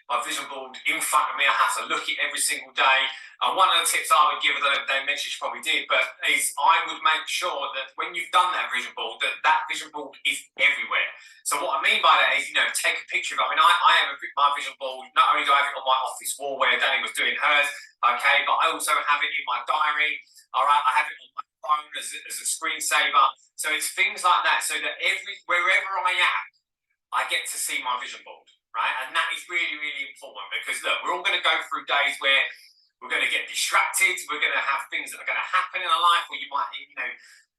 my vision board in front of me. I have to look at it every single day. And one of the tips I would give, I don't know if Dave mentioned, she probably did, but is I would make sure that when you've done that vision board, that vision board is everywhere. So what I mean by that is, take a picture of it. I mean, I have my vision board, not only do I have it on my office wall where Danny was doing hers, okay, but I also have it in my diary, all right, I have it on my phone as a screensaver. So it's things like that, so that wherever I am, I get to see my vision board, right? And that is really, really important because, look, we're all going to go through days where we're going to get distracted. We're going to have things that are going to happen in our life where you might,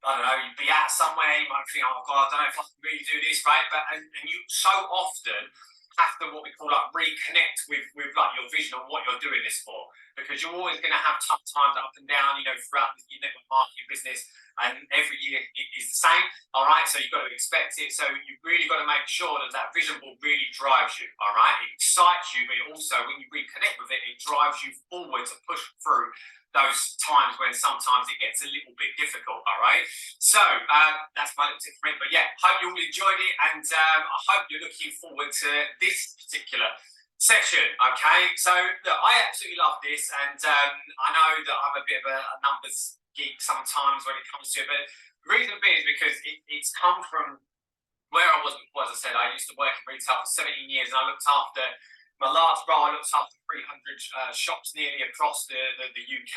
I don't know, you'd be out somewhere, you might think, oh, God, I don't know if I can really do this, right? But and you so often have to, what we call, like, reconnect with like your vision and what you're doing this for, because you're always going to have tough times up and down, throughout your network marketing business, and every year it is the same, all right? So you've got to expect it. So you've really got to make sure that vision board really drives you, all right? It excites you, but also when you reconnect with it, it drives you forward to push through those times when sometimes it gets a little bit difficult, all right? So that's my little tip for it. But yeah, hope you all enjoyed it, and I hope you're looking forward to this particular section, okay? So look, I absolutely love this, and I know that I'm a bit of a numbers geek sometimes when it comes to it, but the reason being is because it's come from where I was before. As I said, I used to work in retail for 17 years, and I looked after, my last role, I looked after 300 shops nearly across the UK,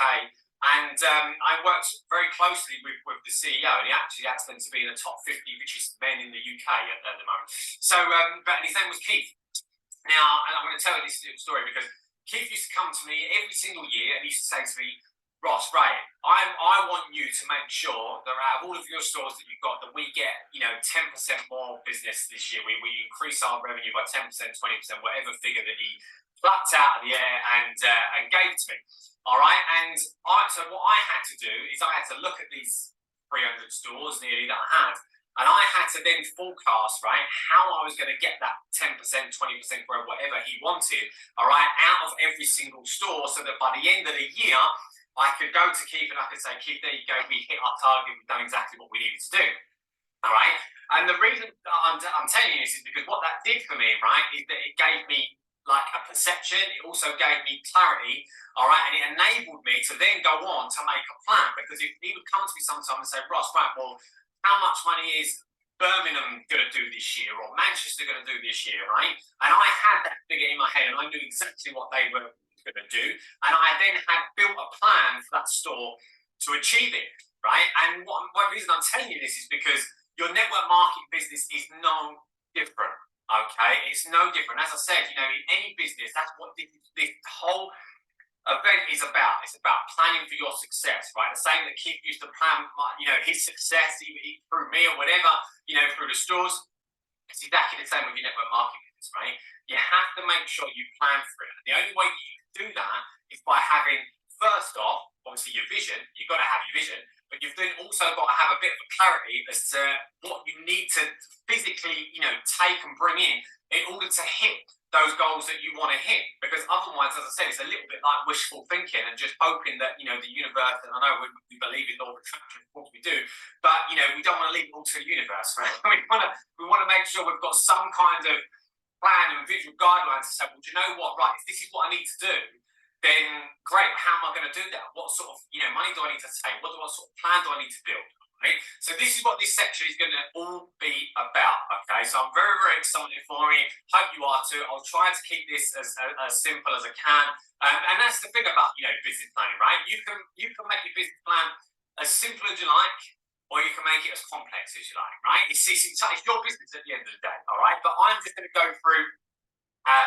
and I worked very closely with the CEO, and he actually happens to be in the top 50 richest men in the UK at the moment. So, but his name was Keith. Now, and I'm going to tell you this little story because Keith used to come to me every single year and he used to say to me, Ross, right, I want you to make sure that out of all of your stores that you've got, that we get, 10% more business this year. We increase our revenue by 10%, 20%, whatever figure that he plucked out of the air and gave to me. All right, and so what I had to do is I had to look at these 300 stores nearly that I had, and I had to then forecast, right, how I was going to get that 10%, 20% growth, whatever he wanted, all right, out of every single store, so that by the end of the year, I could go to Keith and I could say, Keith, there you go, we hit our target, we've done exactly what we needed to do, all right? And the reason I'm telling you this is because what that did for me, right, is that it gave me like a perception, it also gave me clarity, all right, and it enabled me to then go on to make a plan, because if he would come to me sometime and say, Ross, right, well, how much money is Birmingham going to do this year, or Manchester going to do this year, right? And I had that figure in my head, and I knew exactly what they were going to do, and I then had built a plan for that store to achieve it, right? And one reason I'm telling you this is because your network marketing business is no different, okay? It's no different. As I said, in any business, that's what this whole event is about. It's about planning for your success, right? The same that Keith used to plan, his success, either through me or whatever, through the stores. It's exactly the same with your network marketing business, right? You have to make sure you plan for it. And the only way you can do that is by having, first off, obviously your vision. You've got to have your vision, but you've then also got to have a bit of a clarity as to what you need to physically, take and bring in order to hit those goals that you want to hit. Because otherwise, as I said, it's a little bit like wishful thinking and just hoping that, the universe, and I know we believe in law of attraction, of course we do, but, we don't want to leave it all to the universe, right? We want to make sure we've got some kind of plan and visual guidelines to say, well, do you know what, right, if this is what I need to do, then great, how am I going to do that? What sort of, money do I need to take? What sort of plan do I need to build? Right? So this is what this section is going to all be about, okay? So I'm very, very excited for it. Hope you are too. I'll try to keep this as simple as I can. And that's the thing about, business planning, right? You can make your business plan as simple as you like, or you can make it as complex as you like, right? It's your business at the end of the day, all right? But I'm just going to go through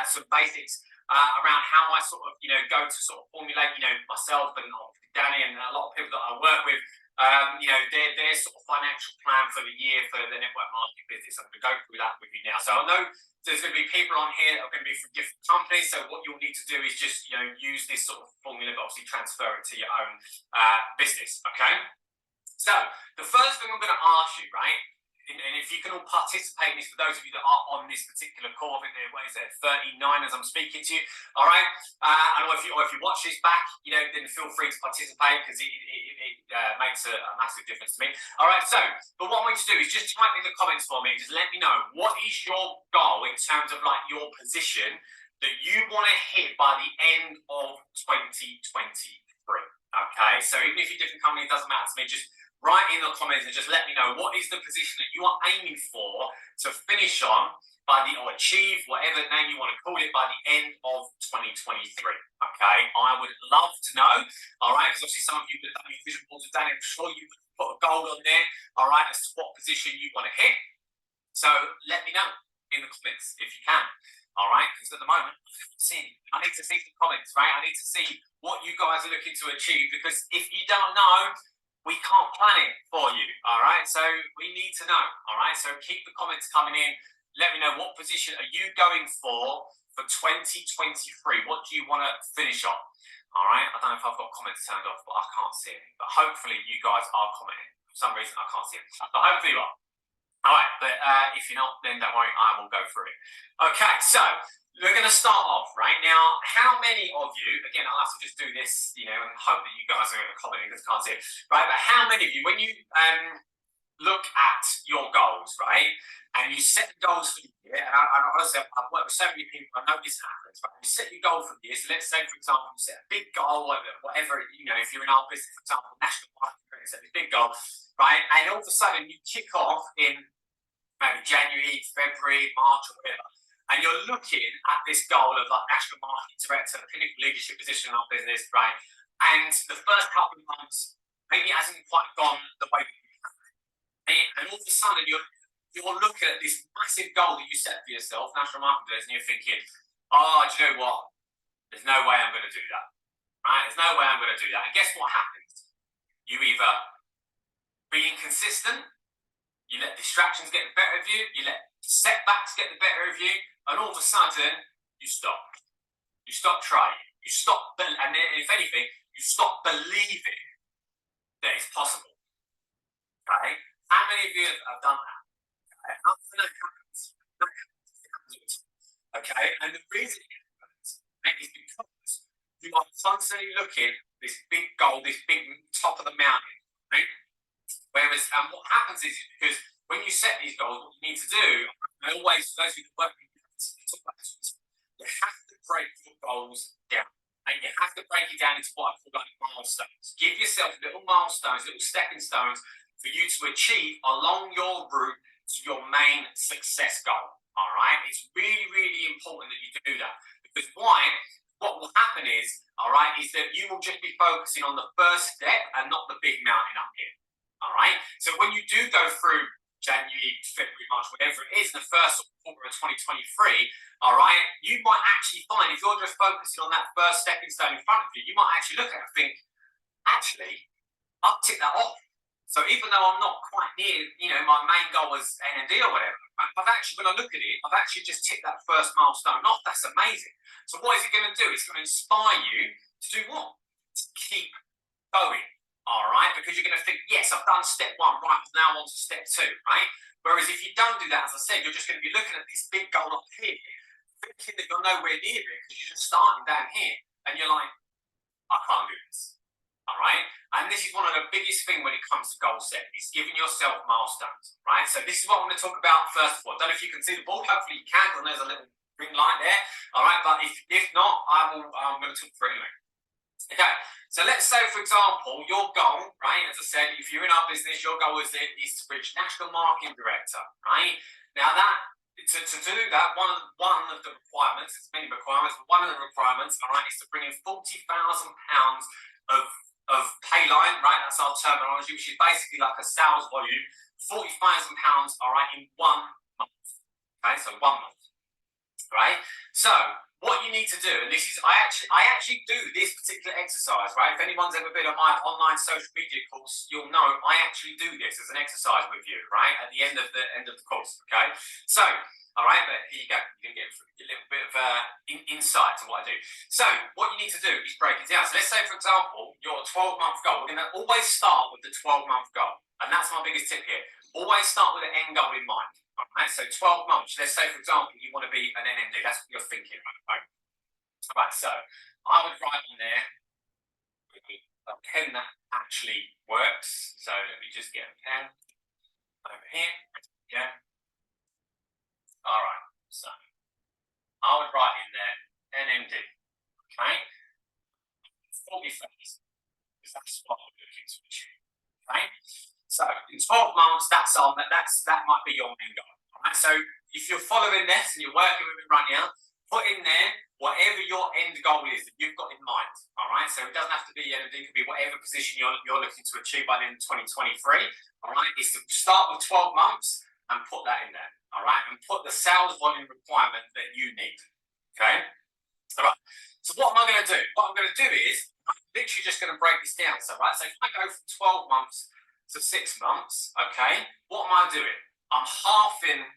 some basics around how I sort of, go to sort of formulate, myself and Danny and a lot of people that I work with, their sort of financial plan for the year for the network marketing business. I'm going to go through that with you now. So I know there's going to be people on here that are going to be from different companies. So what you'll need to do is just, use this sort of formula, but obviously transfer it to your own business, okay? So the first thing I'm going to ask you, right, and if you can all participate in this, for those of you that are on this particular call, I think what is there, 39 as I'm speaking to you, all right? And if you watch this back, then feel free to participate because it makes a massive difference to me. All right, so, but what I want you to do is just type in the comments for me and just let me know, what is your goal in terms of like your position that you want to hit by the end of 2023. Okay, so even if you're different company, it doesn't matter to me. Just write in the comments and just let me know what is the position that you are aiming for to finish on by the, or achieve, whatever name you want to call it, by the end of 2023. Okay, I would love to know. All right, because obviously some of you have done your vision boards today, and I'm sure you put a goal on there. All right, as to what position you want to hit. So let me know in the comments if you can. All right, because at the moment, I need to see some comments, right? I need to see what you guys are looking to achieve, because if you don't know, we can't plan it for you. All right, so we need to know. All right, so keep the comments coming in. Let me know, what position are you going for 2023? What do you want to finish on? All right, I don't know if I've got comments turned off, but I can't see it. But hopefully you guys are commenting. For some reason I can't see it, but hopefully you are. All right, but if you're not, then don't worry, I will go through it. Okay, so we're going to start off right now. How many of you, again, I'll have to just do this, you know, and hope that you guys are going to comment because I can't see it, right? But how many of you, when you look at your goals, right, and you set goals for the year, and honestly, I've worked with so many people, I know this happens, right? You set your goal for the year, so let's say, for example, you set a big goal, whatever, you know, if you're in our business, for example, national marketing, set a big goal, right? And all of a sudden you kick off in maybe January, February, March, or whatever, and you're looking at this goal of like national marketing director, clinical leadership position in our business, right? And the first couple of months, maybe it hasn't quite gone the way that you planned. And all of a sudden you're looking at this massive goal that you set for yourself, national marketing director, and you're thinking, oh, do you know what? There's no way I'm going to do that, right? There's no way I'm going to do that. And guess what happens? You either be inconsistent, you let distractions get the better of you, you let setbacks get the better of you, and all of a sudden, you stop. You stop trying. You stop, and if anything, you stop believing that it's possible. Okay? How many of you have done that? Okay? Nothing that happens. Okay? And the reason it happens is because you are constantly looking at this big goal, this big top of the mountain, right? Whereas, and what happens is because when you set these goals, what you need to do, I always, for those who work with you have to break your goals down. And you have to break it down into what I call like milestones. Give yourself little milestones, little stepping stones for you to achieve along your route to your main success goal. All right? It's really, really important that you do that. Because why? What will happen is, all right, is that you will just be focusing on the first step and not the big mountain up here. All right. So when you do go through January, February, March, whatever it is, in the first quarter of 2023, all right, you might actually find, if you're just focusing on that first stepping stone in front of you, you might actually look at it and think, actually, I'll tick that off. So even though I'm not quite near, you know, my main goal was NMD or whatever, I've actually, when I look at it, I've actually just ticked that first milestone off. That's amazing. So what is it going to do? It's going to inspire you to do what? To keep going. All right, because you're going to think, yes, I've done step one, right, now on to step two, right? Whereas if you don't do that, as I said, you're just going to be looking at this big goal up here, thinking that you're nowhere near it because you're just starting down here, and you're like, I can't do this. All right, and this is one of the biggest things when it comes to goal setting, is giving yourself milestones, right? So this is what I'm going to talk about first of all. I don't know if you can see the board. Hopefully you can, and there's a little ring light there. All right, but if not, I'm going to talk through it anyway. Okay, so let's say, for example, your goal, right, as I said, if you're in our business, your goal is to reach national marketing director, right? Now that, to do that, one of the requirements, there's many requirements, but one of the requirements, all right, is to bring in £40,000 of payline, right, that's our terminology, which is basically like a sales volume, £40,000, all right, in 1 month, okay, so 1 month, right? So what you need to do, and this is, I actually do this particular exercise, right? If anyone's ever been on my online social media course, you'll know I actually do this as an exercise with you, right? At the end of the course, okay? So, all right, but here you go. You can get a little bit of insight to what I do. So, what you need to do is break it down. So, let's say, for example, your 12-month goal. We're going to always start with the 12-month goal, and that's my biggest tip here. Always start with an end goal in mind. All right, so 12 months. Let's say, for example, you want to be an NMD. That's what you're thinking, right? All right, so I would write on there a pen that actually works. So let me just get a pen over here. Yeah. All right, so I would write in there that might be your main goal. All right. So if you're following this and you're working with it right now, put in there whatever your end goal is that you've got in mind. All right. So it doesn't have to be NMD, it could be whatever position you're looking to achieve by the end of 2023. All right. Is to start with 12 months and put that in there. All right. And put the sales volume requirement that you need. Okay. All right. So what am I going to do? What I'm going to do is I'm literally just going to break this down. So, right. So if I go from 12 months to 6 months, okay, what am I doing? I'm halving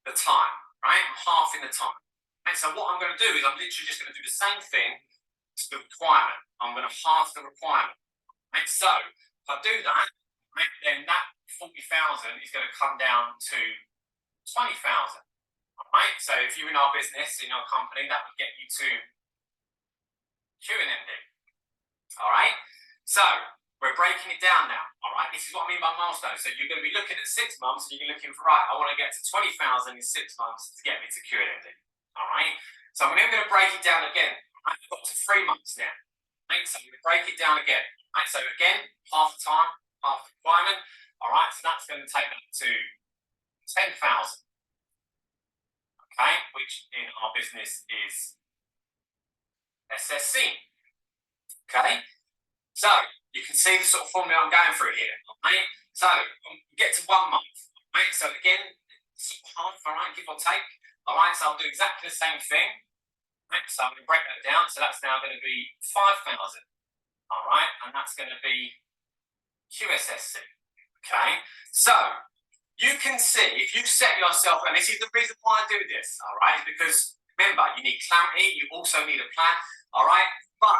the time, right? I'm halving the time. And so what I'm going to do is I'm literally just going to do the same thing to the requirement. I'm going to halve the requirement. Right? So if I do that, right, then that 40,000 is going to come down to 20,000. Right? So if you're in our business, in our company, that would get you to QNMD. All right? So we're breaking it down now, all right? This is what I mean by milestones. So you're going to be looking at 6 months and you're looking for, right, I want to get to 20,000 in 6 months to get me to QNMD, all right? So I'm then going to break it down again. Right? I've got to 3 months now, right? So I'm going to break it down again, right? So again, half the time, half the requirement, all right? So that's going to take me to 10,000, okay? Which in our business is SSC, okay? So you can see the sort of formula I'm going through here, right? So you get to 1 month, right? So again, half, all right, give or take, all right? So I'll do exactly the same thing, right? So I'm going to break that down. So that's now going to be 5,000, all right? And that's going to be QSSC, okay? So you can see if you set yourself, and this is the reason why I do this, all right? Because remember, you need clarity. You also need a plan, all right? But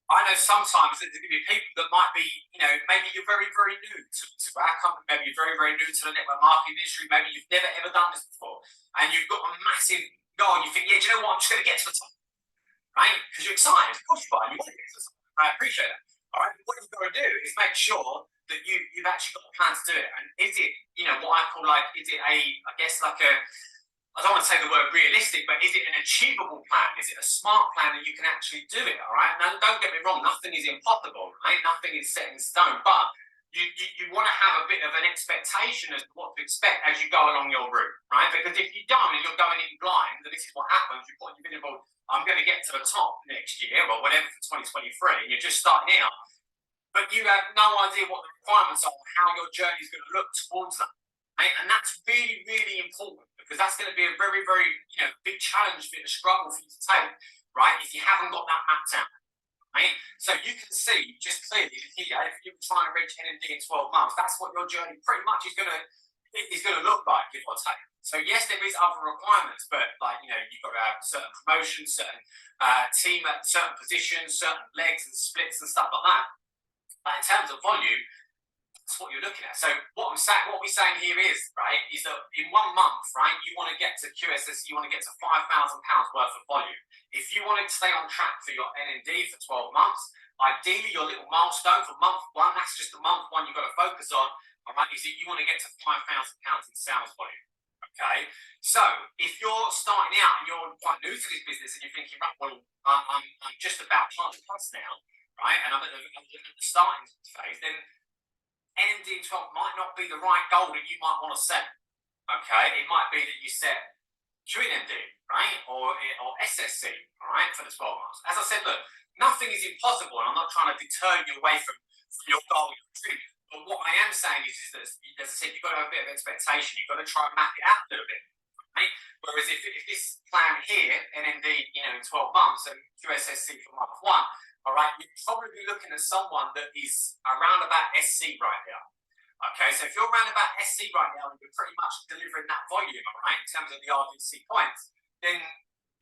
I know sometimes that there can be people that might be, you know, maybe you're very, very new to our company, maybe you're very, very new to the network marketing industry, maybe you've never ever done this before, and you've got a massive goal, and you think, yeah, do you know what, I'm just going to get to the top, right? Because you're excited, of course you are, you want to get to the top. I appreciate that, all right? But what you've got to do is make sure that you've actually got a plan to do it. And is it, you know, what I call like, is it I guess like I don't want to say the word realistic, but is it an achievable plan? Is it a smart plan that you can actually do it, all right? Now, don't get me wrong, nothing is impossible, right? Nothing is set in stone, but you want to have a bit of an expectation as to what to expect as you go along your route, right? Because if you don't and you're going in blind, then this is what happens. You put your vision board, I'm going to get to the top next year or whatever for 2023, and you're just starting out, but you have no idea what the requirements are, how your journey is going to look towards that. Right? And that's really, really important because that's going to be a very, very, you know, big challenge for you to struggle for you to take, right? If you haven't got that mapped out, right? So you can see just clearly here, if you're trying to reach NMD in 12 months, that's what your journey pretty much is going to look like, give or take. So yes, there is other requirements, but like, you know, you've got to have certain promotions, certain team at certain positions, certain legs and splits and stuff like that. But in terms of volume, that's what you're looking at. So what we're saying here is, right, is that in 1 month, right, you want to get to QSS, you want to get to £5,000 worth of volume. If you want to stay on track for your NMD for 12 months, ideally your little milestone for month 1, that's just the month 1 you've got to focus on, all right, is that you want to get to £5,000 in sales volume. Okay, so if you're starting out and you're quite new to this business and you're thinking, right, well, I'm just about plus now, right, and I'm at the starting phase, then NMD in 12 might not be the right goal that you might want to set. Okay, it might be that you set QNMD, right, or SSC, all right, for the 12 months. As I said, look, nothing is impossible, and I'm not trying to deter you away from your goal, your dream. But what I am saying is that, as I said, you've got to have a bit of expectation. You've got to try and map it out a little bit, right? Whereas if this plan here, NMD, you know, in 12 months and QSSC for month 1. All right, you're probably looking at someone that is around about SC right now. Okay, so if you're around about SC right now and you're pretty much delivering that volume, all right, in terms of the RDC points, then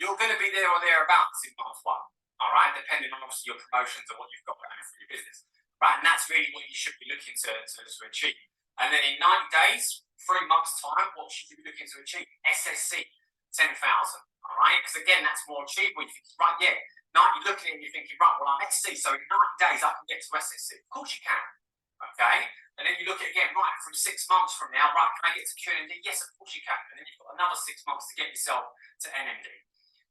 you're going to be there or thereabouts in month 1, all right, depending on obviously your promotions and what you've got going for your business, right? And that's really what you should be looking to achieve. And then in 90 days, 3 months' time, what should you be looking to achieve? SSC, 10,000, all right? Because again, that's more achievable. You think, right, yeah. You're looking at it and you're thinking, right, well, I'm SC, so in 90 days I can get to SSC. Of course you can, okay? And then you look at it again, right, from 6 months from now, right, can I get to QNMD? Yes, of course you can. And then you've got another 6 months to get yourself to NMD,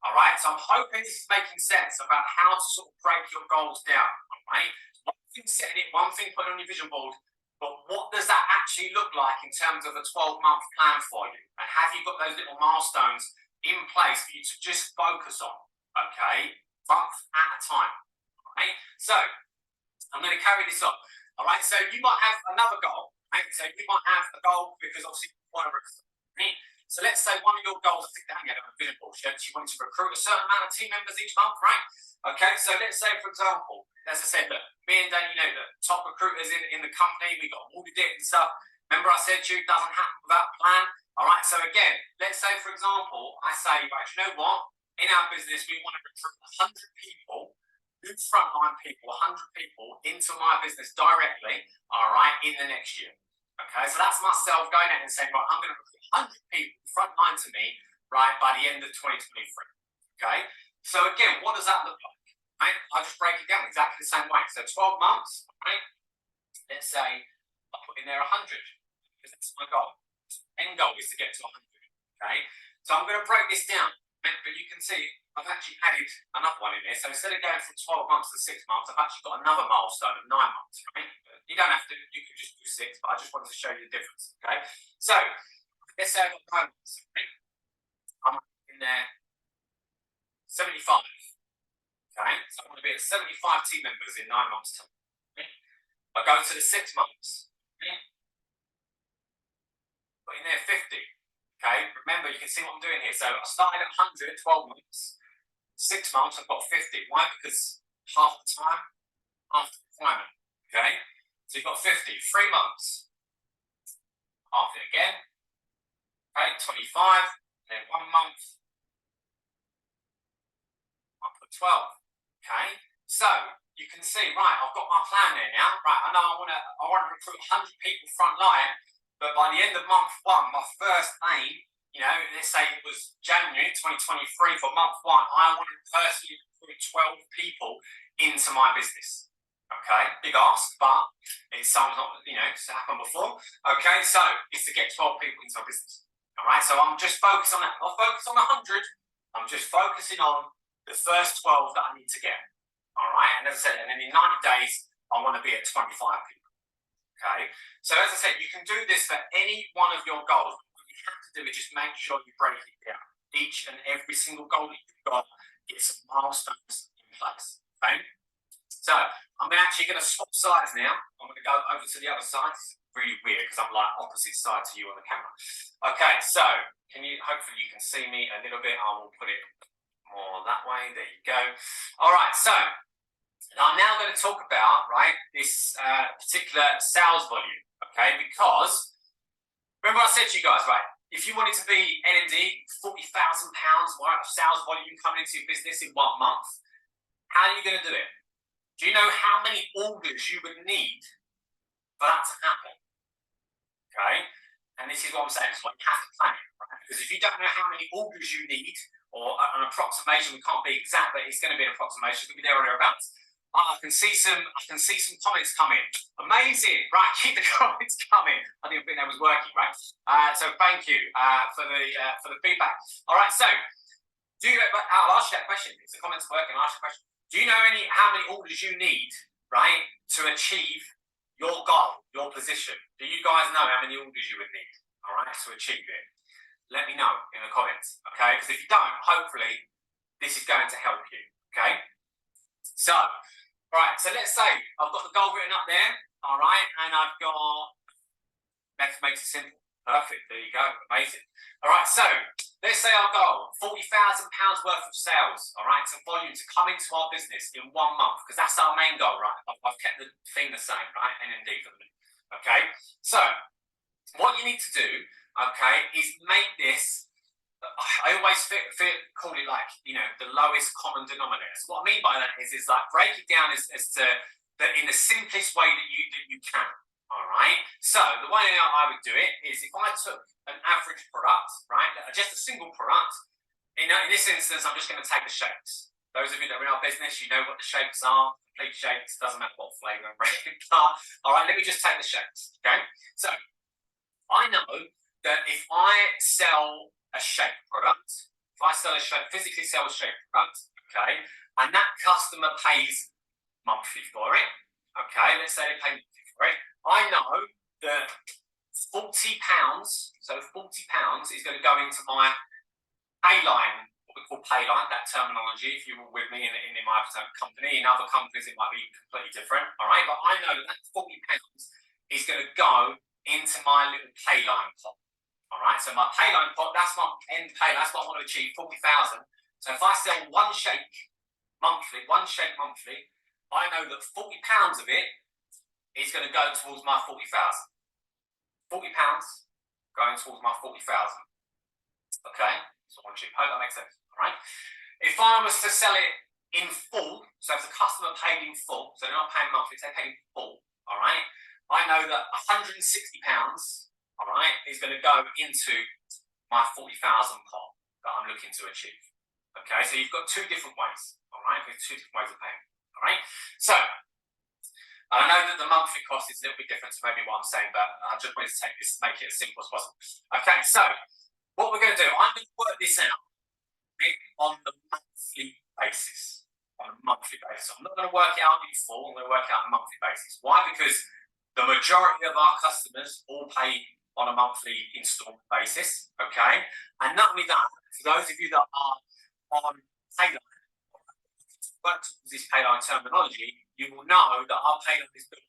all right? So I'm hoping this is making sense about how to sort of break your goals down, all right? One thing setting it, one thing putting on your vision board, but But what does that actually look like in terms of a 12-month plan for you? And have you got those little milestones in place for you to just focus on, okay, month at a time, right? So I'm going to carry this on, all right? So you might have another goal, right? So you might have a goal because obviously you want to recruit, right? So let's say one of your goals, I think they had on a vision board, you want to recruit a certain amount of team members each month, right? Okay, so let's say, for example, as I said, look, me and Dan, the top recruiters in the company, we got audited it and stuff. Remember I said to you, it doesn't happen without a plan. All right, so again, let's say, for example, I say, right, you know what? In our business, we want to recruit 100 people, good frontline people, 100 people into my business directly, all right, in the next year. Okay, so that's myself going out and saying, right, I'm going to recruit 100 people frontline to me, right, by the end of 2023. Okay, so again, what does that look like? Right, I just break it down exactly the same way. So 12 months, right? Let's say I put in there 100 because that's my goal. End goal is to get to 100. Okay, so I'm going to break this down, but you can see I've actually added another one in there. So instead of going from 12 months to 6 months, I've actually got another milestone of 9 months. Right? You don't have to, you can just do 6, but I just wanted to show you the difference. Okay, so let's say I've got 9 months. Right? I'm in there 75. Okay, so I'm going to be at 75 team members in 9 months' time. Okay? I go to the 6 months. Okay? Put in there 50. Okay, remember you can see what I'm doing here. So I started at 100, 12 months. 6 months, I've got 50. Why? Because half the time, half the requirement. Okay, so you've got 50. 3 months, half it again. Okay, 25. Then 1 month, I put 12. Okay, so you can see, right, I've got my plan there now. Right, I know I want to recruit 100 people front line, but by the end of month 1, my first aim, let's say it was January 2023 for month 1, I want to personally recruit 12 people into my business. Okay, big ask, but it's something not, it's happened before. Okay, so it's to get 12 people into my business. All right, so I'm just focused on that. I'll focus on 100. I'm just focusing on the first 12 that I need to get. All right, and as I said, and then in 90 days, I want to be at 25 people. Okay, so as I said, you can do this for any one of your goals. What you have to do is just make sure you break it down. Each and every single goal that you've got, get some milestones in place. Okay, so I'm actually going to swap sides now. I'm going to go over to the other side. It's really weird because I'm like opposite side to you on the camera. Okay, so hopefully you can see me a little bit. I will put it more that way. There you go. All right, so I'm now going to talk about, right, this particular sales volume, okay, because remember I said to you guys, right, if you wanted to be NMD, £40,000 worth of sales volume coming into your business in 1 month, how are you going to do it? Do you know how many orders you would need for that to happen? Okay, and this is what I'm saying, so you have to plan it, right? Because if you don't know how many orders you need, or an approximation, we can't be exact, but it's going to be an approximation, it's going to be there or thereabouts. I can see some comments coming. Amazing, right? Keep the comments coming. I didn't think that was working, right? So thank you for the feedback. All right, so I'll ask you that question. If the comments working, I'll ask you a question. Do you know how many orders you need, right, to achieve your goal, your position? Do you guys know how many orders you would need, all right, to achieve it? Let me know in the comments, okay? Because if you don't, hopefully this is going to help you, okay? So, right, so let's say I've got the goal written up there, all right, and I've got, let's make it simple. Perfect, there you go, amazing. All right, so let's say our goal, £40,000 worth of sales, all right, so volume to come into our business in 1 month, because that's our main goal, right? I've kept the thing the same, right, NMD for me, okay? So, what you need to do, okay, is make this, I always call it like, the lowest common denominator. So what I mean by that is like break it down as to in the simplest way that you can. All right. So the way I would do it is if I took an average product, right, just a single product. In this instance, I'm just going to take the shakes. Those of you that are in our business, you know what the shakes are. Complete shakes, doesn't matter what flavour. All right. Let me just take the shakes. Okay. So I know that if I sell a shake product, physically sell a shake product, okay, and that customer pays monthly for it, okay, let's say they pay monthly for it, I know that £40, so £40 is going to go into my payline, what we call payline, that terminology, if you were with me in my company. In other companies, it might be completely different, all right? But I know that £40 is going to go into my little payline pot, all right? So my payline pot, that's my end payline, that's what I want to achieve, 40,000. So if I sell one shake monthly, I know that £40 of it is going to go towards my 40,000. £40 going towards my 40,000. Okay, so one shake. Hope that makes sense. All right. If I was to sell it in full, so if the customer paid in full, so they're not paying monthly, they're paying in full. All right. I know that £160, all right, is going to go into my 40,000 pot that I'm looking to achieve. Okay, so you've got two different ways. All right, there's two different ways of paying. All right. So I know that the monthly cost is a little bit different to maybe what I'm saying, but I just wanted to make it as simple as possible. Okay, so what we're going to do, I'm going to work this out on the monthly basis. On a monthly basis. I'm not going to work it out in full, I'm going to work it out on a monthly basis. Why? Because the majority of our customers all pay on a monthly installment basis, okay? And not only that, for those of you that are on payline, work towards this payline terminology, you will know that our payline is built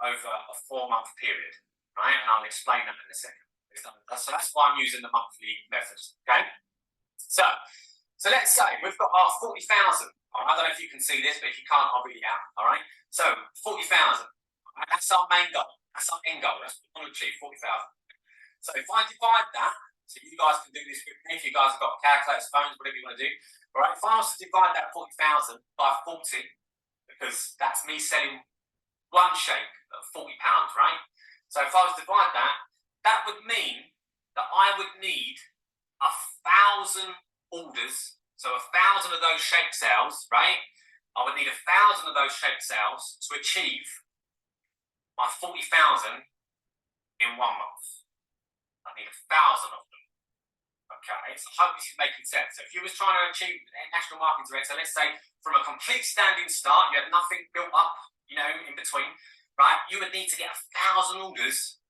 over a 4-month period, right? And I'll explain that in a second. So that's why I'm using the monthly method, okay? So let's say we've got our 40,000. I don't know if you can see this, but if you can't, I'll read it out, all right? So 40,000, right? That's our main goal. That's our end goal. That's what we want to achieve, 40,000. So if I divide that, so you guys can do this with me, if you guys have got calculators, phones, whatever you want to do, all right? If I was to divide that 40,000 by 40, because that's me selling one shake at £40, right? So if I was to divide that, that would mean that I would need 1,000 orders, so 1,000 of those shake sales, right? I would need 1,000 of those shake sales to achieve my 40,000 in 1 month. I need 1,000 of them. Okay, so I hope this is making sense. So if you was trying to achieve a national marketing director, let's say from a complete standing start, you had nothing built up, you know, in between, right? You would need to get 1,000 orders,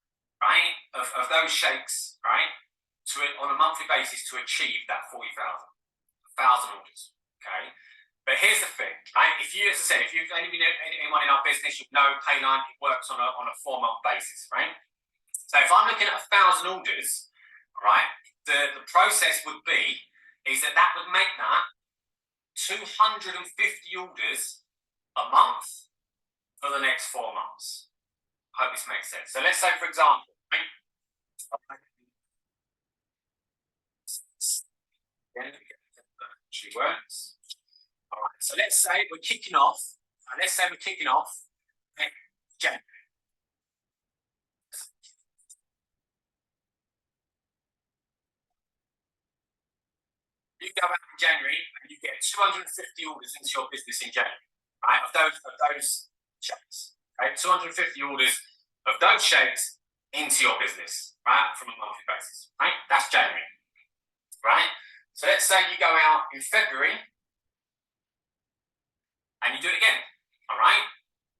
right, of those shakes, right, on a monthly basis to achieve that 40,000. 1,000 orders, okay? But here's the thing, right? If you, as I said, if you've only been anyone in our business, you know Payline, it works on a 4-month basis, right? So if I'm looking at 1,000 orders, right, the process would be, is that would make that 250 orders a month for the next 4 months. I hope this makes sense. So let's say, for example, right? She works. All right. So let's say we're kicking off. January. You go out in January and you get 250 orders into your business in January, right? Of those shakes. Okay, 250 orders of those shakes into your business, right? From a monthly basis, right? That's January, right? So let's say you go out in February and you do it again, all right?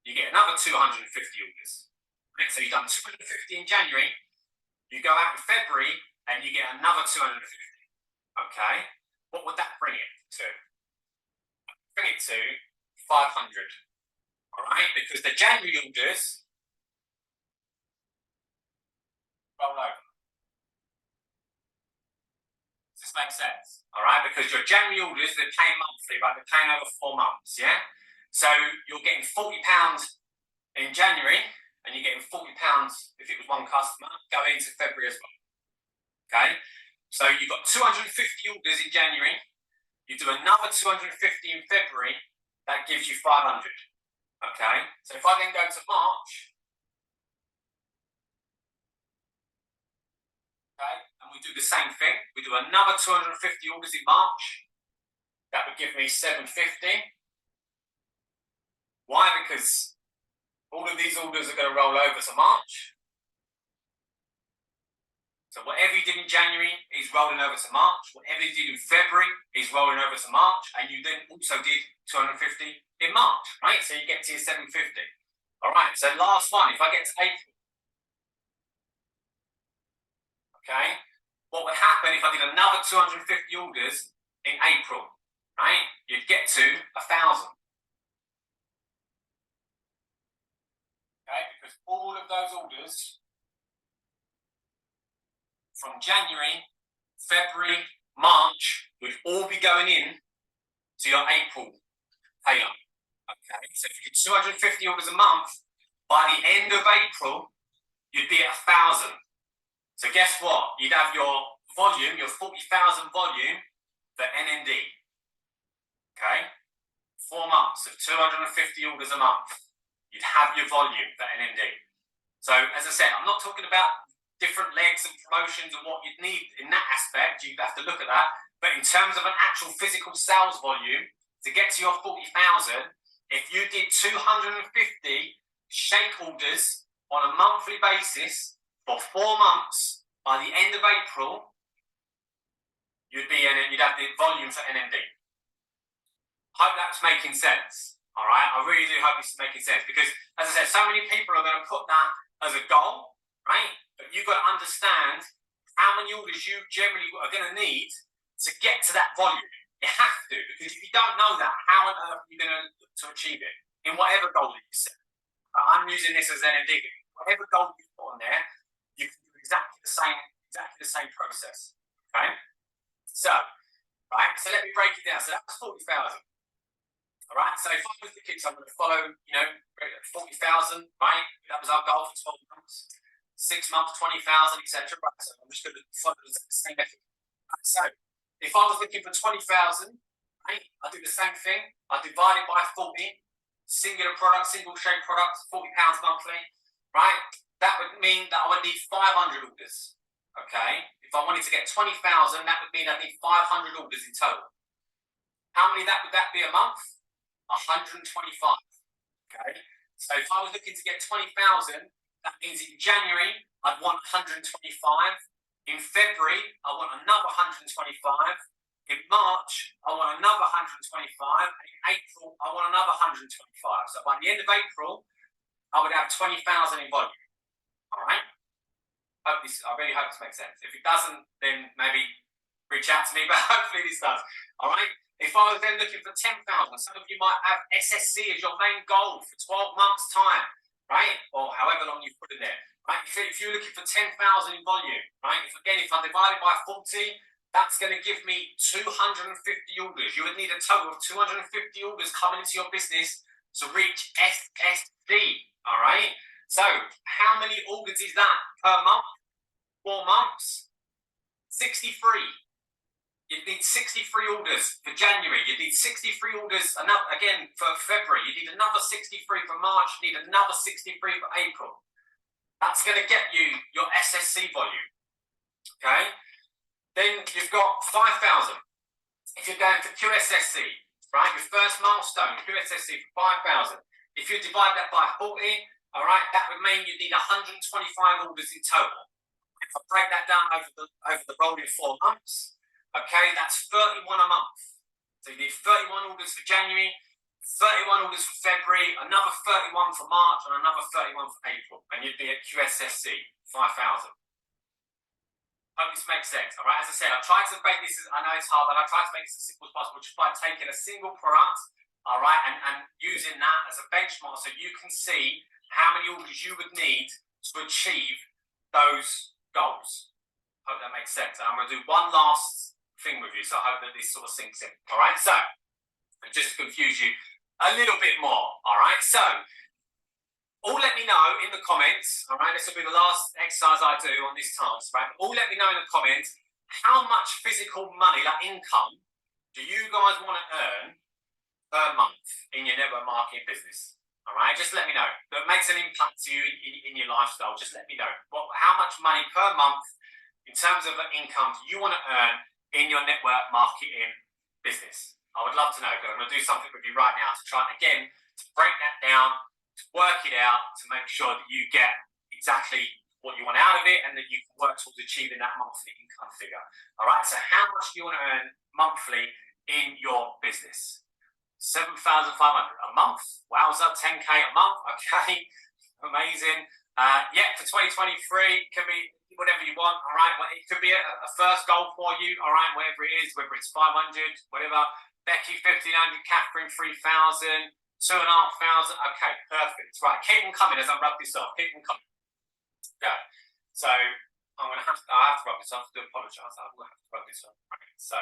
You get another 250 orders. Right? So you've done 250 in January, you go out in February and you get another 250, okay? What would that bring it to? Bring it to 500, all right? Because the January orders roll over. Does this make sense? All right, because your January orders, they're paying monthly, right? They're paying over 4 months, yeah? So you're getting £40 in January, and you're getting £40 if it was one customer, going into February as well. Okay? So you've got 250 orders in January, you do another 250 in February, that gives you 500. Okay? So if I then go to March, okay, and we do the same thing, we do another 250 orders in March, that would give me 750. Why? Because all of these orders are going to roll over to March. So whatever you did in January is rolling over to March. Whatever you did in February is rolling over to March. And you then also did 250 in March, right? So you get to your 750. All right, so last one, if I get to April, okay, what would happen if I did another 250 orders in April, right? You'd get to 1,000. Okay, because all of those orders from January, February, March would all be going in to your April payline. Okay, so if you did 250 orders a month, by the end of April, you'd be at 1,000. So guess what? You'd have your volume, your 40,000 volume for NND. Okay, 4 months of 250 orders a month. You'd have your volume for NND. So as I said, I'm not talking about different legs and promotions and what you'd need in that aspect. You'd have to look at that. But in terms of an actual physical sales volume, to get to your 40,000, if you did 250 shake orders on a monthly basis for 4 months, by the end of April, you'd have the volume for NND. Hope that's making sense. All right, I really do hope this is making sense because, as I said, so many people are going to put that as a goal, right? But you've got to understand how many orders you generally are going to need to get to that volume. You have to, because if you don't know that, how on earth are you going to look to achieve it in whatever goal that you set? I'm using this as NND. Whatever goal you put on there, you can do exactly the same process. Okay, so let me break it down. So that was 40,000. All right, so if I was the kids, I'm going to follow, 40,000, right? That was our goal for 12 months, 6 months, 20,000, etc. Right, so I'm just going to follow the same method. Right, so if I was looking for 20,000, right, I do the same thing. I divide it by 40, singular product, single shape product, £40 monthly, right? That would mean that I would need 500 orders, okay? If I wanted to get 20,000, that would mean I'd need 500 orders in total. How many would that be a month? 125, okay? So if I was looking to get 20,000, that means in January, I'd want 125. In February, I want another 125. In March, I want another 125. And in April, I want another 125. So by the end of April, I would have 20,000 in volume. All right? I really hope this makes sense. If it doesn't, then maybe reach out to me, but hopefully this does. All right? If I was then looking for 10,000, some of you might have SSC as your main goal for 12 months' time, right? Or however long you put it there. Right? If you're looking for 10,000 in volume, right? If I divide it by 40, that's going to give me 250 orders. You would need a total of 250 orders coming into your business to reach SSD, all right? So how many orders is that per month? 4 months? 63. You'd need 63 orders for January. You'd need 63 orders again for February. You need another 63 for March. You need another 63 for April. That's going to get you your SSC volume. Okay? Then you've got 5,000. If you're going for QSSC, right? Your first milestone, QSSC for 5,000. If you divide that by 40, all right, that would mean you need 125 orders in total. If I break that down over the rolling 4 months, okay, that's 31 a month. So you need 31 orders for January, 31 orders for February, another 31 for March, and another 31 for April. And you'd be at QSSC, 5,000. Hope this makes sense, all right? As I said, I've tried to make this, I know it's hard, but I've tried to make this as simple as possible just by taking a single product, all right, and using that as a benchmark so you can see how many orders you would need to achieve those goals. Hope that makes sense. And I'm going to do one last thing with you, so I hope that this sort of sinks in. All right, so just to confuse you a little bit more. All right, so all let me know in the comments. All right, this will be the last exercise I do on this task. Right, all let me know in the comments how much physical money, like income, do you guys want to earn per month in your network marketing business? All right, just let me know. That makes an impact to you in your lifestyle. Just let me know how much money per month in terms of income do you want to earn in your network marketing business. I would love to know, because I'm going to do something with you right now to try again to break that down, to work it out, to make sure that you get exactly what you want out of it and that you can work towards achieving that monthly income figure. All right, so how much do you want to earn monthly in your business? 7,500 a month. Wowza, 10K a month. Okay, amazing. Yeah, for 2023, can be whatever you want, all right? Well, it could be a first goal for you, all right? Whatever it is, whether it's 500, whatever. Becky, 1,500, Catherine, 3,000, 2,500. Okay, perfect. Right, keep them coming as I rub this off. Keep them coming. Go. So I have to rub this off. I do apologise. I will have to rub this off. Right, so.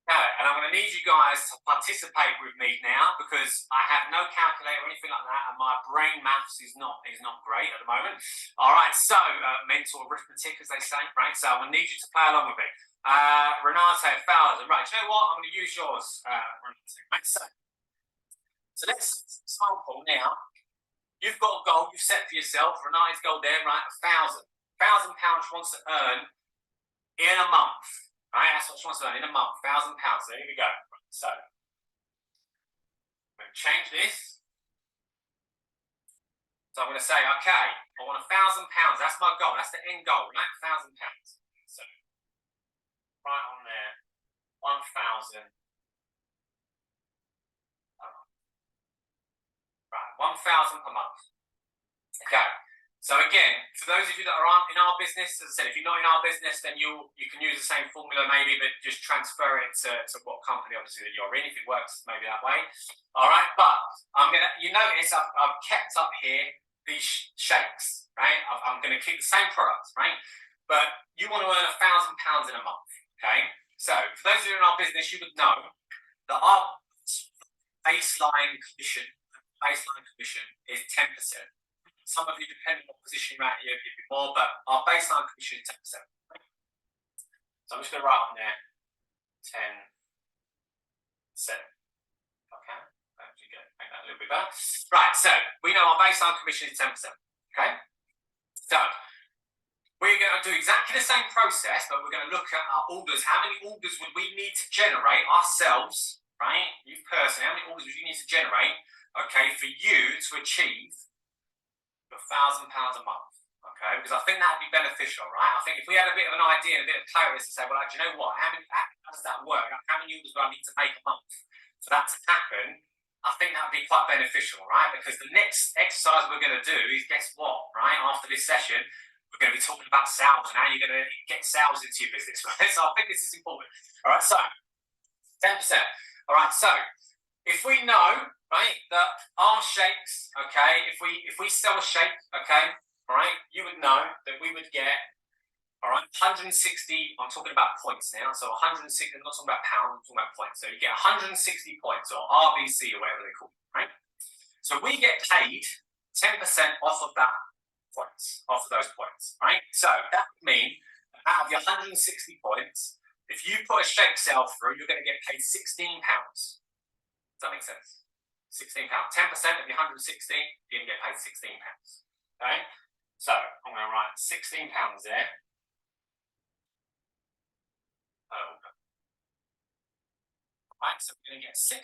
And I'm going to need you guys to participate with me now because I have no calculator or anything like that, and my brain maths is not great at the moment. All right, so mental arithmetic, as they say, right? So I'm going to need you to play along with me. Renate, 1,000. Right, do you know what? I'm going to use yours, Renate. Right, so let's sample now. You've got a goal you've set for yourself. Renate's goal there, right? £1,000. £1,000 she wants to earn in a month. Right, that's what she wants to earn in a month, £1,000. So here we go. So I'm going to change this. So I'm going to say, okay, I want £1,000. That's my goal. That's the end goal, right? £1,000. So right on there, 1,000. Right, 1,000 per month. Okay. So again, for those of you that aren't in our business, as I said, if you're not in our business, then you can use the same formula maybe, but just transfer it to what company obviously that you're in, if it works maybe that way. All right, but you notice I've kept up here these shakes, right? I'm gonna keep the same products, right? But you want to earn £1,000 in a month, okay? So for those of you in our business, you would know that our baseline commission is 10%. Some of you, depending on what position you're at, you'll be more, but our baseline commission is 10%. So I'm just going to write on there 10%. Okay, actually make that a little bit better. Right, so we know our baseline commission is 10%. Okay, so we're going to do exactly the same process, but we're going to look at our orders. How many orders would we need to generate ourselves, right? You personally, how many orders would you need to generate, okay, for you to achieve £1,000 a month, okay? Because I think that would be beneficial, right? I think if we had a bit of an idea and a bit of clarity to say, well, do you know what? How does that work? How many orders do I need to make a month for that to happen? I think that would be quite beneficial, right? Because the next exercise we're going to do is, guess what, right? After this session, we're going to be talking about sales and how you're going to get sales into your business, right? So I think this is important. All right, so 10%. All right, so if we know, right, that our shakes, okay, if we sell a shake, okay, all right, you would know that we would get, all right, 160, I'm talking about points now, so 160, I'm not talking about pounds, I'm talking about points. So you get 160 points, or RBC, or whatever they call it, right? So we get paid 10% off of that points, off of those points, right? So that would mean that out of your 160 points, if you put a shake sale through, you're going to get paid £16. Does that make sense? £16. 10% of your 160, you're going to get paid £16. Okay? So I'm going to write £16 there. Right, so we're going to get £16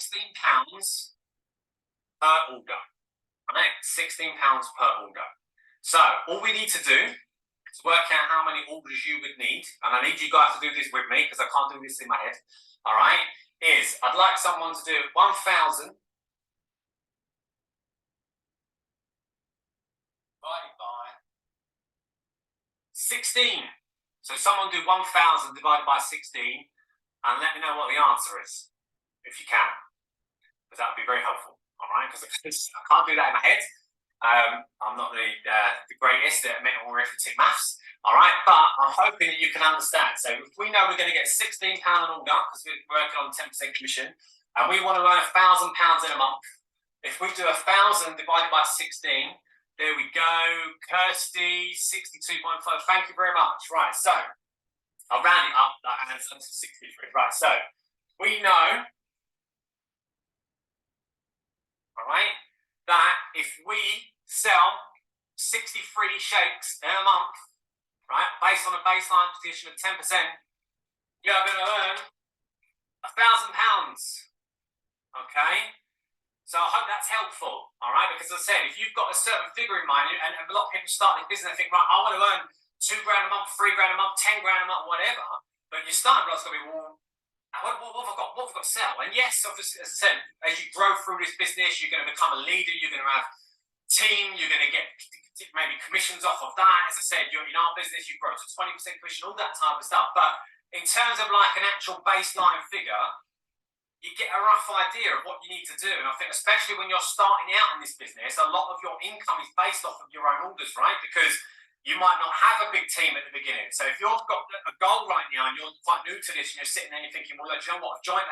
per order. Right? £16 per order. So all we need to do to work out how many orders you would need, and I need you guys to do this with me because I can't do this in my head, all right, is I'd like someone to do 1,000 divided by 16. So someone do 1,000 divided by 16 and let me know what the answer is, if you can, because that would be very helpful, all right, because I can't do that in my head. I'm not the greatest at mental arithmetic maths, all right, but I'm hoping that you can understand. So if we know we're going to get £16 an order because we're working on 10% commission, and we want to earn £1,000 in a month, if we do 1,000 divided by 16, there we go, Kirsty, 62.5, thank you very much. Right, so I'll round it up, that adds up to 63. Right, so we know, all right, that if we sell 63 shakes in a month, right, based on a baseline position of 10%, you're going to earn £1,000. Okay? So I hope that's helpful, all right? Because as I said, if you've got a certain figure in mind, and a lot of people start this business and think, right, I want to earn 2 grand a month, 3 grand a month, 10 grand a month, whatever. But your starting block's going to be, well, what have I got? What have I got to sell? And yes, obviously, as I said, as you grow through this business, you're going to become a leader. You're going to have a team. You're going to get maybe commissions off of that. As I said, you're in our business, you grow to 20% commission, all that type of stuff. But in terms of like an actual baseline figure, you get a rough idea of what you need to do. And I think especially when you're starting out in this business, a lot of your income is based off of your own orders, right? Because you might not have a big team at the beginning. So if you've got a goal right now and you're quite new to this and you're sitting there and you're thinking, well, look, you know what, I've joined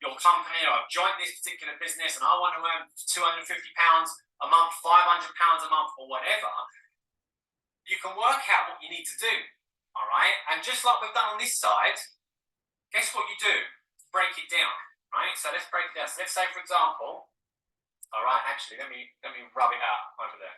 your company or I've joined this particular business and I want to earn £250 a month, £500 a month or whatever, you can work out what you need to do, all right? And just like we've done on this side, guess what you do? Break it down, right? So let's break it down. So let's say, for example, all right, actually, let me rub it out over there.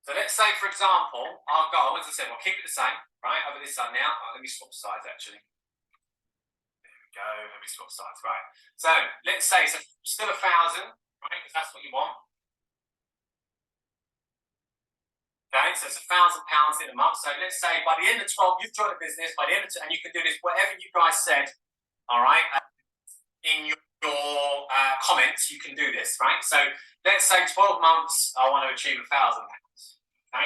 So let's say, for example, our goal, as I said, we'll keep it the same, right? Over this side now. Let me swap sides, actually. There we go. Let me swap sides, right? So let's say it's still 1,000, right? Because that's what you want. Okay, so it's £1,000 in a month. So let's say by the end of 12, you've joined a business. By the end of, and you can do this, whatever you guys said, all right? In your comments, you can do this, right? So let's say 12 months, I want to achieve £1,000. Okay.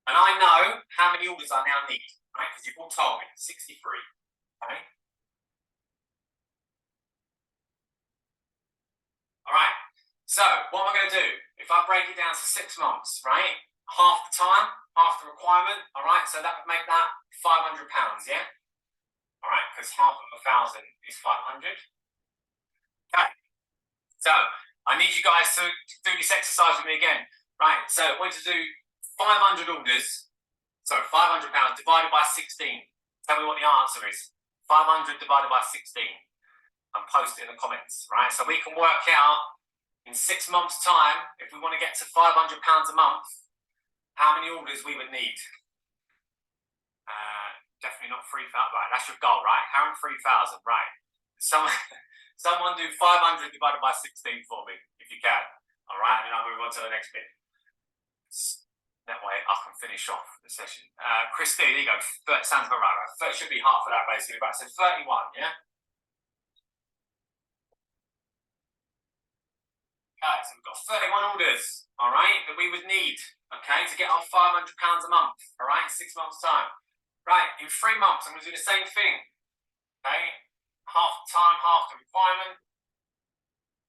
And I know how many orders I now need, right? Because you've all told me 63. Okay. All right. So what am I going to do? If I break it down to 6 months, right? Half the time, half the requirement. All right. So that would make that £500. Yeah. All right. Because half of 1,000 is 500. Okay. So I need you guys to do this exercise with me again. Right, so I want you to do 500 orders, so £500 divided by 16. Tell me what the answer is. 500 divided by 16. And post it in the comments, right? So we can work out in 6 months' time, if we want to get to £500 a month, how many orders we would need. Definitely not 3,000, right? That's your goal, right? How many 3,000, right? Someone do 500 divided by 16 for me, if you can. All right, and then I'll move on to the next bit. That way I can finish off the session. Christine, there you go. Sounds about right. 30 should be half of that, basically. Right, so 31, yeah? Okay, so we've got 31 orders, all right, that we would need, okay, to get our £500 a month, all right, 6 months' time. Right, in 3 months, I'm going to do the same thing, okay? Half the time, half the requirement.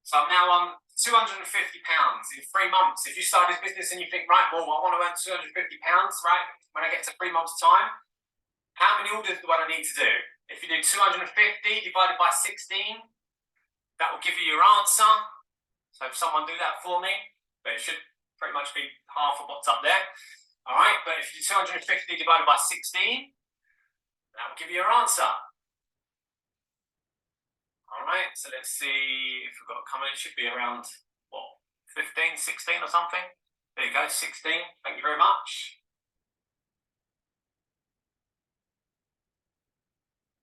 So I'm now on £250 in 3 months. If you start this business and you think, right, well, I want to earn £250, right, when I get to 3 months' time, how many orders do I need to do? If you do 250 divided by 16, that will give you your answer. So if someone do that for me, but it should pretty much be half of what's up there. All right, but if you do 250 divided by 16, that will give you your answer. All right, so let's see if we've got a comment. It should be around, what, 15, 16 or something? There you go, 16. Thank you very much.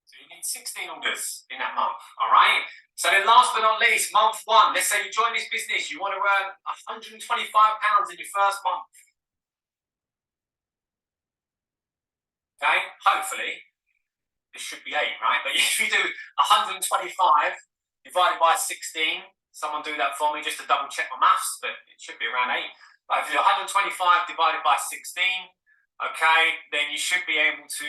So you need 16 orders in that month, all right? So then last but not least, month 1. Let's say you join this business. You want to earn £125 in your first month. Okay, hopefully. This should be 8, right? But if you do 125 divided by 16, someone do that for me just to double check my maths, but it should be around 8. But if you do 125 divided by 16, okay, then you should be able to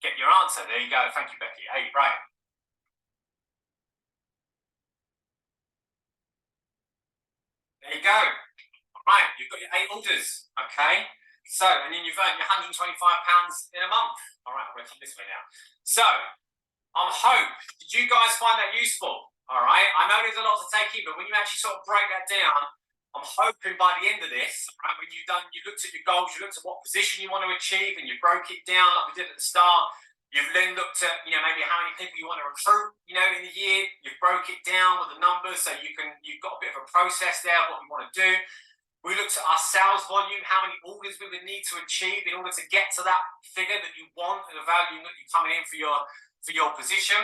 get your answer. There you go. Thank you, Becky. 8, right. There you go. All right, you've got your 8 orders, okay? So, and then you've earned your £125 in a month. All right, I'm going to come this way now. So, I hope, did you guys find that useful? All right, I know there's a lot to take in, but when you actually sort of break that down, I'm hoping by the end of this, right, when you looked at your goals, you looked at what position you want to achieve, and you broke it down like we did at the start. You've then looked at, maybe how many people you want to recruit, in the year. You've broke it down with the numbers, so you've got a bit of a process there of what you want to do. We looked at our sales volume, how many orders we would need to achieve in order to get to that figure that you want and the value that you're coming in for your for your position.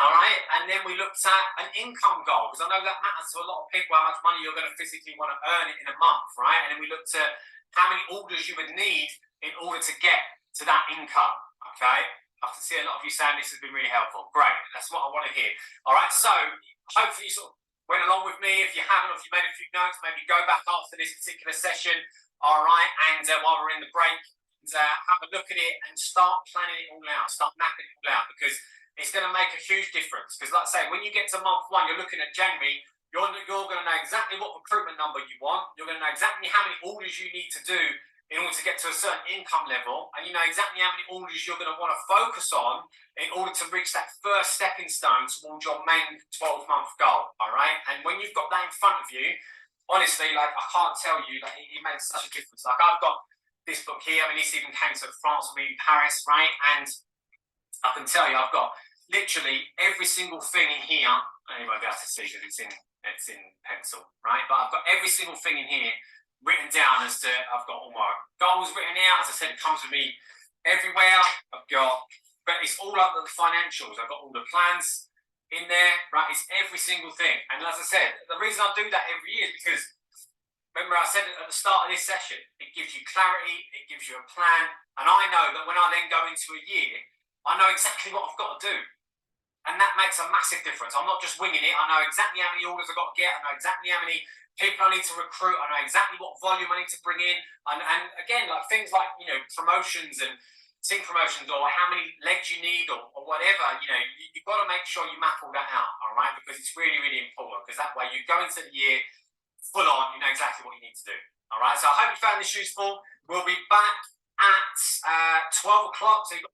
All right, and then we looked at an income goal, because I know that matters to a lot of people, how much money you're going to physically want to earn in a month, right? And then we looked at how many orders you would need in order to get to that income, okay? I can see a lot of you saying this has been really helpful. Great, that's what I want to hear. All right, so hopefully you sort of went along with me. If you haven't, or if you made a few notes, maybe go back after this particular session, all right? And while we're in the break, have a look at it and start planning it all out, start mapping it all out, because it's going to make a huge difference. Because like I say, when you get to month one, you're looking at January, you're going to know exactly what recruitment number you want. You're going to know exactly how many orders you need to do in order to get to a certain income level. And you know exactly how many orders you're going to want to focus on in order to reach that first stepping stone towards your main 12-month goal, all right? And when you've got that in front of you, honestly, like, I can't tell you, like, it makes such a difference. Like, I've got this book here. I mean, this even came to France with me in Paris, right? And I can tell you, I've got literally every single thing in here. I won't be able to see because it's in pencil, right? But I've got every single thing in here written down as to, I've got all my goals written out. As I said, it comes with me everywhere. But it's all up to the financials. I've got all the plans in there, right? It's every single thing. And as I said, the reason I do that every year is because, remember I said at the start of this session, it gives you clarity, it gives you a plan. And I know that when I then go into a year, I know exactly what I've got to do. And that makes a massive difference. I'm not just winging it. I know exactly how many orders I've got to get. I know exactly how many people I need to recruit. I know exactly what volume I need to bring in. And again, like things like, you know, promotions and team promotions, or how many legs you need, or whatever, you know, you've got to make sure you map all that out, all right? Because it's really, really important, because that way you go into the year full on, you know exactly what you need to do, all right? So I hope you found this useful. We'll be back at 12 o'clock. So you've got